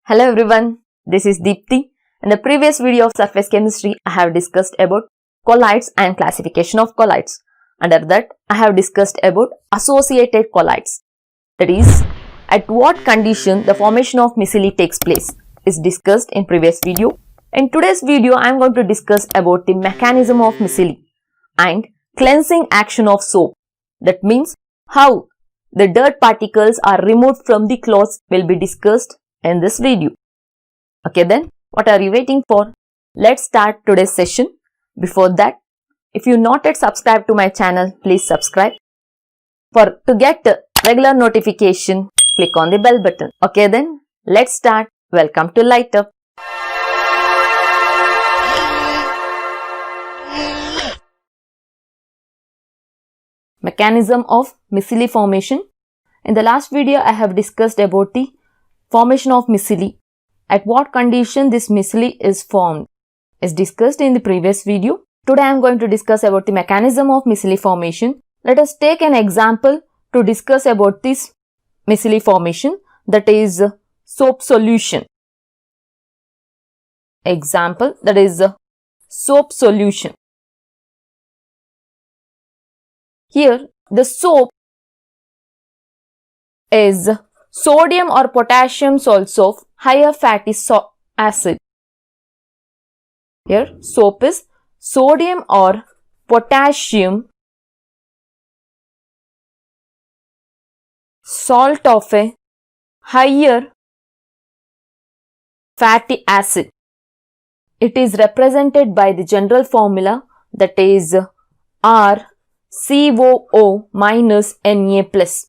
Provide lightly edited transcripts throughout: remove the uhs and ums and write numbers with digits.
Hello everyone, this is Deepthi. In the previous video of surface chemistry, I have discussed about colloids and classification of colloids. Under that, I have discussed about associated colloids. That is, at what condition the formation of micelle takes place is discussed in previous video. In today's video, I am going to discuss about the mechanism of micelle and cleansing action of soap. That means how the dirt particles are removed from the clothes will be discussed in this video. Okay then, what are you waiting for? Let's start today's session. Before that, if you not yet subscribed to my channel, please subscribe. To get regular notification, click on the bell button. Okay then, let's start. Welcome to Light Up. Mechanism of micelle formation. In the last video, I have discussed about the formation of micelle. At what condition this micelle is formed is discussed in the previous video. Today I am going to discuss about the mechanism of micelle formation. Let us take an example to discuss about this micelle formation, that is soap solution. Example, that is soap solution. Here the soap is sodium or potassium salts of higher fatty acid. Here soap is sodium or potassium salt of a higher fatty acid. It is represented by the general formula, that is RCOO minus Na plus.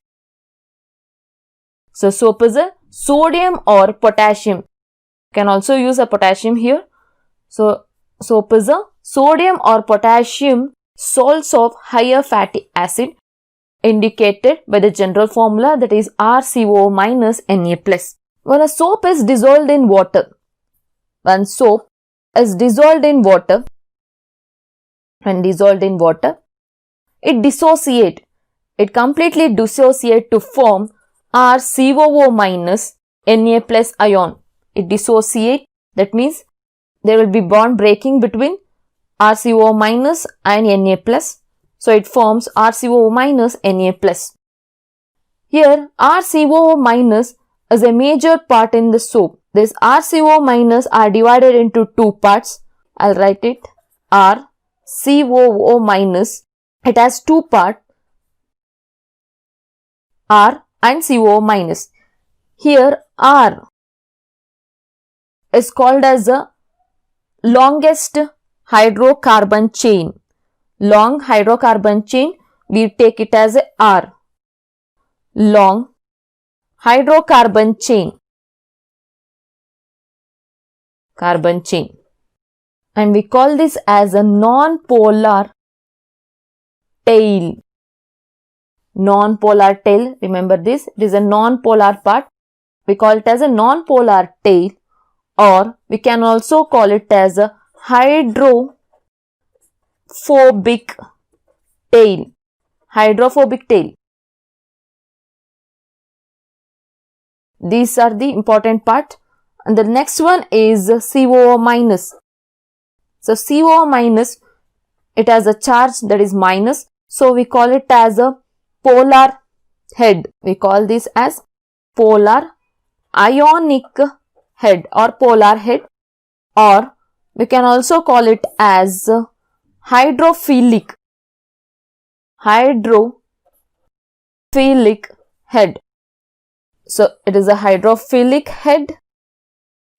So soap is a sodium or potassium. You can also use a potassium here. So soap is a sodium or potassium salts of higher fatty acid, indicated by the general formula, that is RCOO minus Na plus. When a soap is dissolved in water, it completely dissociates to form RCOO minus Na plus ion. It dissociates, that means there will be bond breaking between RCOO minus and Na plus. So it forms RCOO minus Na plus. Here RCOO minus is a major part in the soap. This RCOO minus are divided into two parts. I'll write it RCOO minus. It has two parts, R and COO minus. Here R is called as the longest hydrocarbon chain. Long hydrocarbon chain, we take it as a R. Long hydrocarbon chain. Carbon chain. And we call this as a non-polar tail. Non-polar tail, remember this, it is a non-polar part. We call it as a non-polar tail, or we can also call it as a hydrophobic tail. Hydrophobic tail. These are the important part. And the next one is COO minus. So COO minus, it has a charge, that is minus. So we call it as a polar head. We call this as polar ionic head or polar head, or we can also call it as hydrophilic head. So it is a hydrophilic head,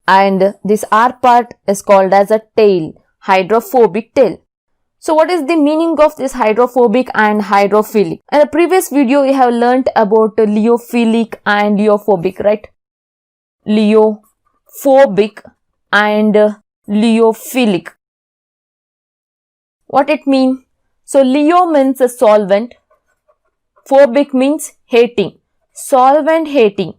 and this R part is called as a tail, hydrophobic tail. So what is the meaning of this hydrophobic and hydrophilic? In the previous video, we have learnt about liophobic and liophobic, right? Liophobic and liophobic. What it means? So leo means a solvent, phobic means hating, solvent hating,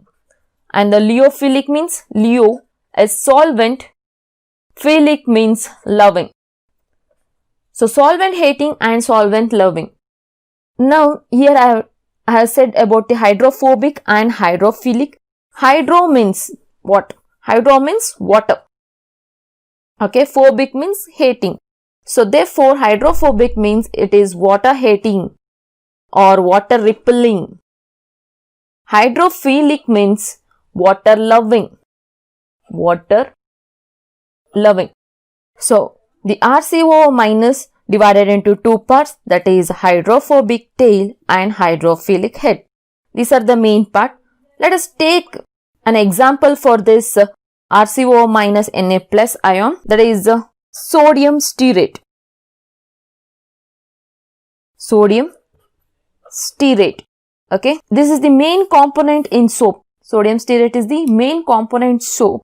and the liophobic means leo is solvent, philic means loving. So solvent hating and solvent loving. Now here I have said about the hydrophobic and hydrophilic. Hydro means what? Hydro means water. Okay, phobic means hating. So therefore hydrophobic means it is water hating or water repelling. Hydrophilic means water loving. Water loving. So the RCO minus divided into two parts, that is hydrophobic tail and hydrophilic head. These are the main part. Let us take an example for this RCO minus Na plus ion, that is sodium stearate. Sodium stearate. Okay, this is the main component in soap. Sodium stearate is the main component soap.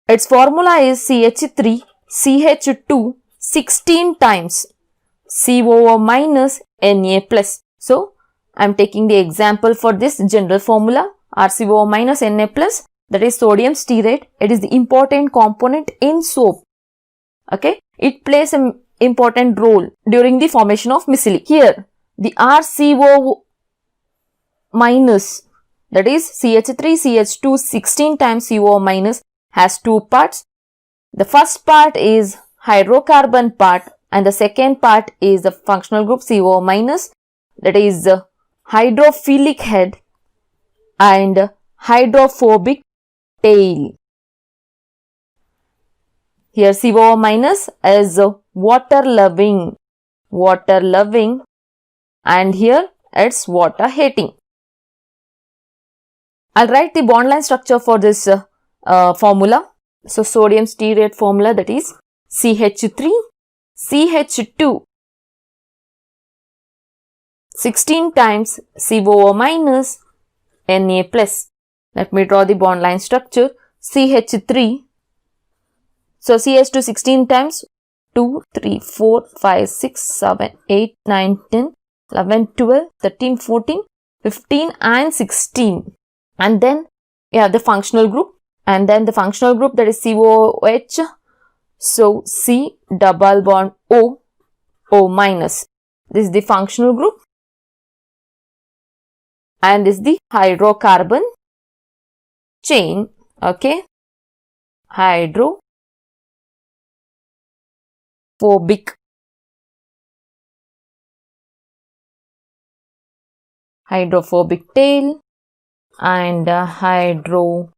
Its formula is CH3 CH2 16 times COO minus Na plus. So I am taking the example for this general formula RCO minus Na plus, that is sodium stearate. It is the important component in soap. Okay, it plays an important role during the formation of micelle. Here the RCO minus, that is CH3 CH2 16 times COO minus, has two parts. The first part is hydrocarbon part and the second part is the functional group COO minus, that is hydrophilic head and hydrophobic tail. Here COO minus is water loving, and here it's water hating. I'll write the bond line structure for this formula. So sodium stearate formula, that is CH3 CH2 16 times COO minus Na plus. Let me draw the bond line structure. CH3, so CH2 16 times 2, 3, 4, 5, 6, 7, 8, 9, 10, 11, 12, 13, 14, 15 and 16. And then you have the functional group, and then the functional group, that is COOH. So C double bond O, O minus. This is the functional group. And this is the hydrocarbon chain. Okay. Hydrophobic. Hydrophobic tail and hydrophilic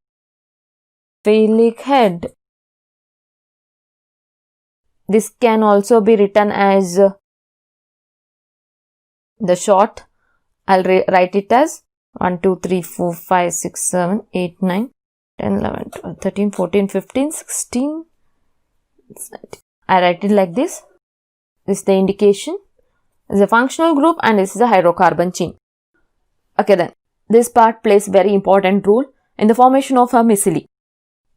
head. This can also be written as the short. I'll write it as 1, 2, 3, 4, 5, 6, 7, 8, 9, 10, 11, 12, 13, 14, 15, 16. I write it like this. This is the indication. This is a functional group and this is a hydrocarbon chain. Okay, then this part plays very important role in the formation of a micelle.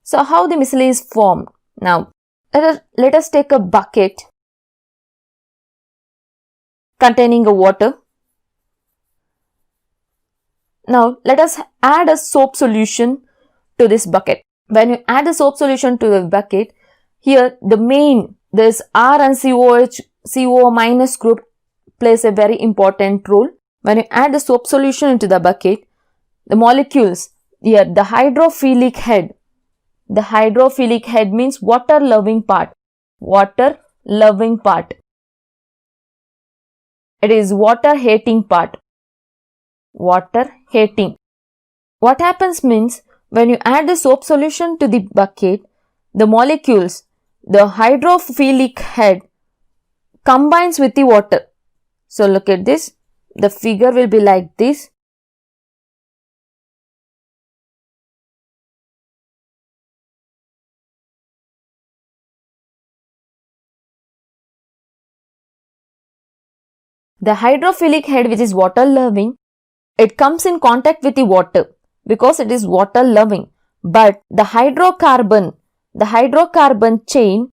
So how the micelle is formed? Now let us take a bucket containing a water. Now let us add a soap solution to this bucket. When you add the soap solution to the bucket, here this R and COO minus group plays a very important role. When you add the soap solution into the bucket, the molecules, here the hydrophilic head means water loving part. It is water hating part. Water hating. What happens means, when you add the soap solution to the bucket, the molecules, the hydrophilic head combines with the water. So look at this. The figure will be like this. The hydrophilic head, which is water loving, it comes in contact with the water because it is water loving. But the hydrocarbon chain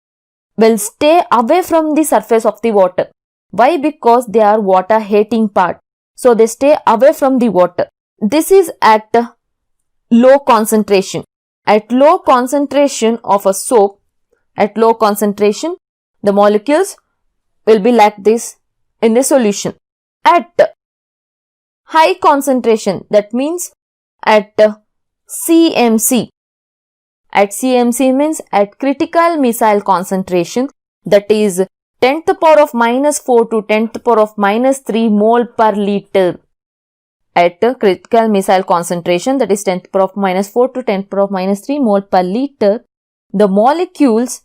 will stay away from the surface of the water. Why? Because they are water hating part. So they stay away from the water. This is at low concentration. At low concentration of a soap, at low concentration, the molecules will be like this in the solution. At high concentration, that means at CMC, At CMC means at critical missile concentration, that is 10th power of minus 4 to 10th power of minus 3 mole per liter. At critical missile concentration, that is 10th power of minus 4 to 10th power of minus 3 mole per liter, the molecules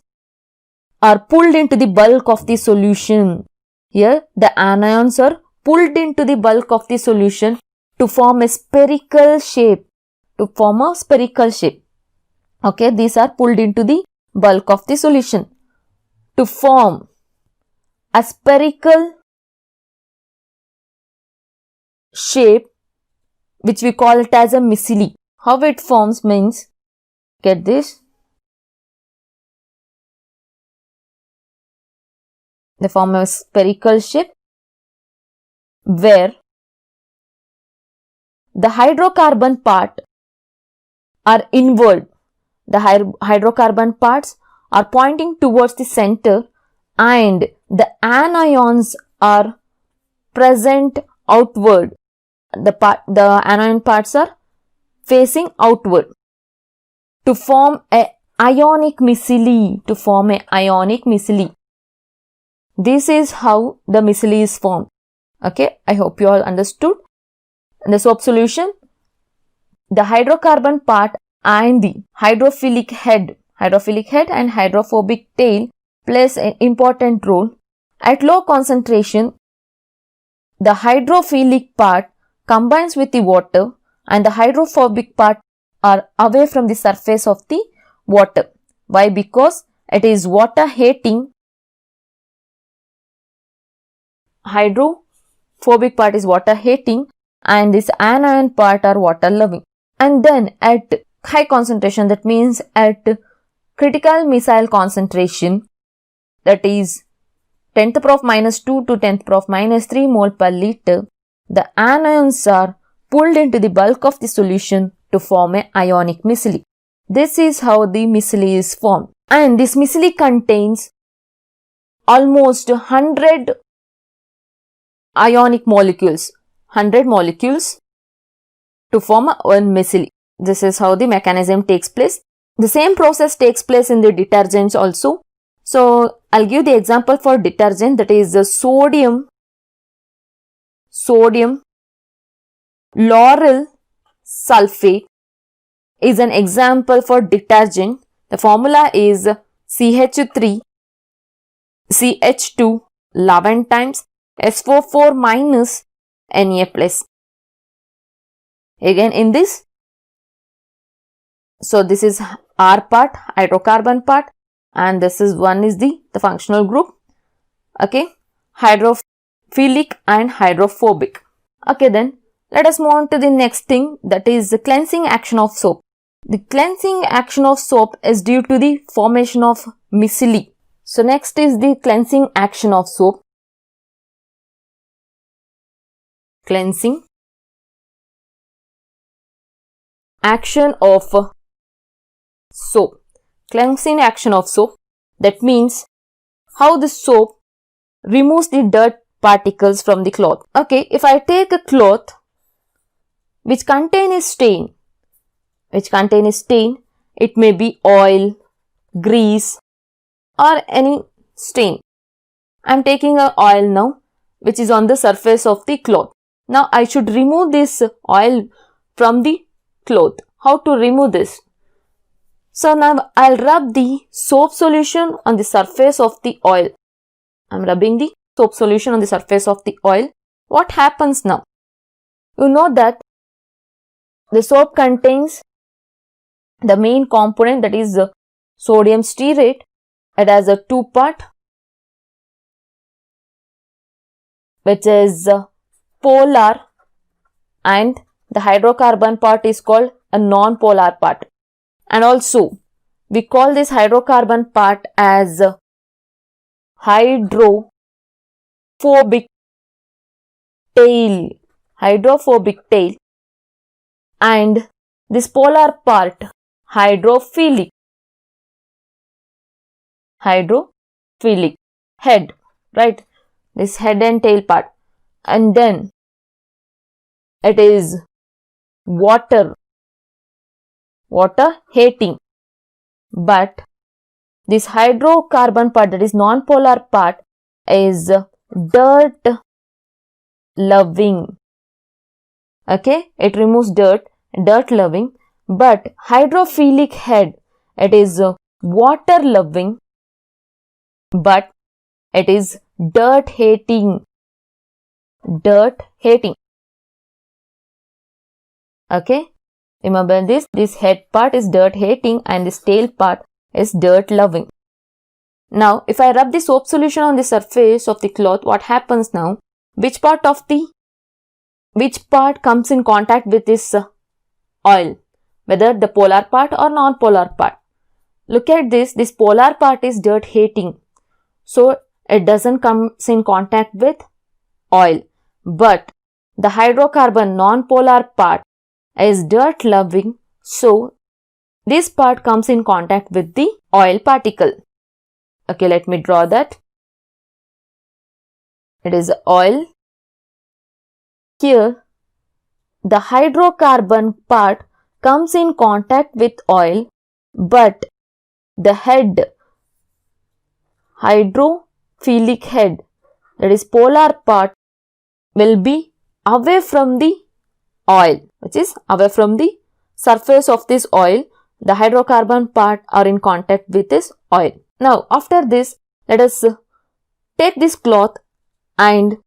are pulled into the bulk of the solution. Here, the anions are pulled into the bulk of the solution to form a spherical shape. Okay, these are pulled into the bulk of the solution to form a spherical shape, which we call it as a micelle. How it forms means, get this. They form a spherical shape where the hydrocarbon part are inward. The hydrocarbon parts are pointing towards the center and the anions are present outward. The anion parts are facing outward to form a ionic micelle. This is how the micelle is formed. Okay, I hope you all understood. In the soap solution, the hydrocarbon part and the hydrophilic head and hydrophobic tail plays an important role. At low concentration, the hydrophilic part combines with the water and the hydrophobic part are away from the surface of the water. Why? Because it is water hating. Hydrophobic part is water hating and this anion part are water loving. And then at high concentration, that means at critical missile concentration, that is 10th power of minus 2 to 10th power of minus 3 mole per liter, the anions are pulled into the bulk of the solution to form a ionic micelle. This is how the micelle is formed. And this micelle contains almost 100 ionic molecules. 100 molecules to form one micelle. This is how the mechanism takes place. The same process takes place in the detergents also. So, I'll give the example for detergent, that is the sodium lauryl sulfate is an example for detergent. The formula is CH3 CH2 11 times SO4 minus Na plus. Again in this, so this is R part, hydrocarbon part, and this is one is the functional group. Okay, hydrophilic and hydrophobic. Okay, then let us move on to the next thing, that is the cleansing action of soap. The cleansing action of soap is due to the formation of micelle. So next is the cleansing action of soap. Cleansing action of soap. Cleansing action of soap, that means how the soap removes the dirt particles from the cloth. Okay, if I take a cloth which contain a stain, it may be oil, grease or any stain. I am taking a oil now which is on the surface of the cloth. Now I should remove this oil from the cloth. How to remove this? So now I'll rub the soap solution on the surface of the oil. I'm rubbing the soap solution on the surface of the oil. What happens now? You know that the soap contains the main component, that is sodium stearate. It has a two-part, which is polar, and the hydrocarbon part is called a non-polar part. And also we call this hydrocarbon part as hydrophobic tail. And this polar part hydrophilic head, right? This head and tail part. And then it is water hating. but this hydrocarbon part, that is non-polar part, is dirt loving. Okay, it removes dirt loving, but hydrophilic head, it is water loving, but it is dirt hating. Okay, remember this head part is dirt hating and this tail part is dirt loving. Now if I rub the soap solution on the surface of the cloth, what happens now? Which part comes in contact with this oil, whether the polar part or non-polar part? Look at this polar part is dirt hating, so it doesn't come in contact with oil, but the hydrocarbon non-polar part is dirt loving, so this part comes in contact with the oil particle. Okay, let me draw that. It is oil. Here the hydrocarbon part comes in contact with oil, but the head, hydrophilic head, that is polar part, will be away from the oil, which is away from the surface of this oil. The hydrocarbon part are in contact with this oil. Now after this, let us take this cloth and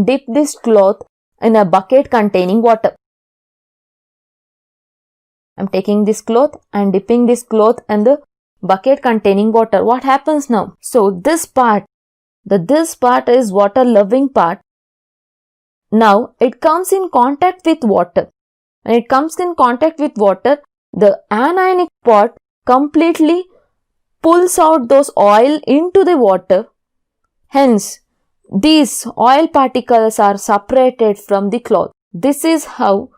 dip this cloth in a bucket containing water. I am taking this cloth and dipping this cloth in the bucket containing water. What happens now? So this part is water loving part. Now it comes in contact with water. When it comes in contact with water, the anionic part completely pulls out those oil into the water. Hence, these oil particles are separated from the cloth. This is how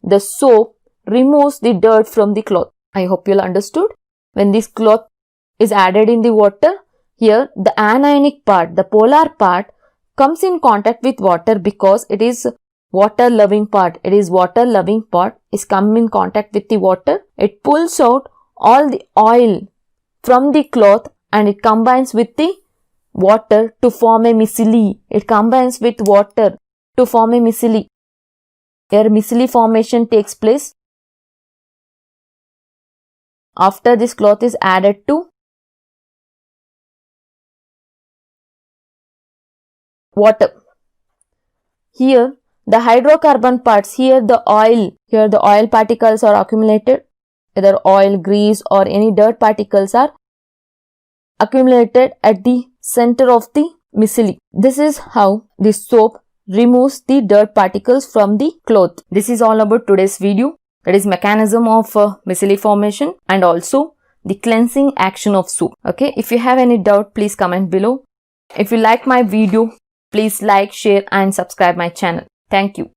the soap removes the dirt from the cloth. I hope you'll understood. When this cloth is added in the water, here the anionic part, the polar part, comes in contact with water because it is water loving part. Is come in contact with the water. It pulls out all the oil from the cloth and it combines with the water to form a micelle. Here micelle formation takes place after this cloth is added to water. Here the hydrocarbon parts, here the oil particles are accumulated, either oil, grease or any dirt particles are accumulated at the center of the micelle. This is how the soap removes the dirt particles from the cloth. This is all about today's video, that is mechanism of micelle formation and also the cleansing action of soap. Okay, if you have any doubt, please comment below. If you like my video, please like, share and subscribe my channel. Thank you.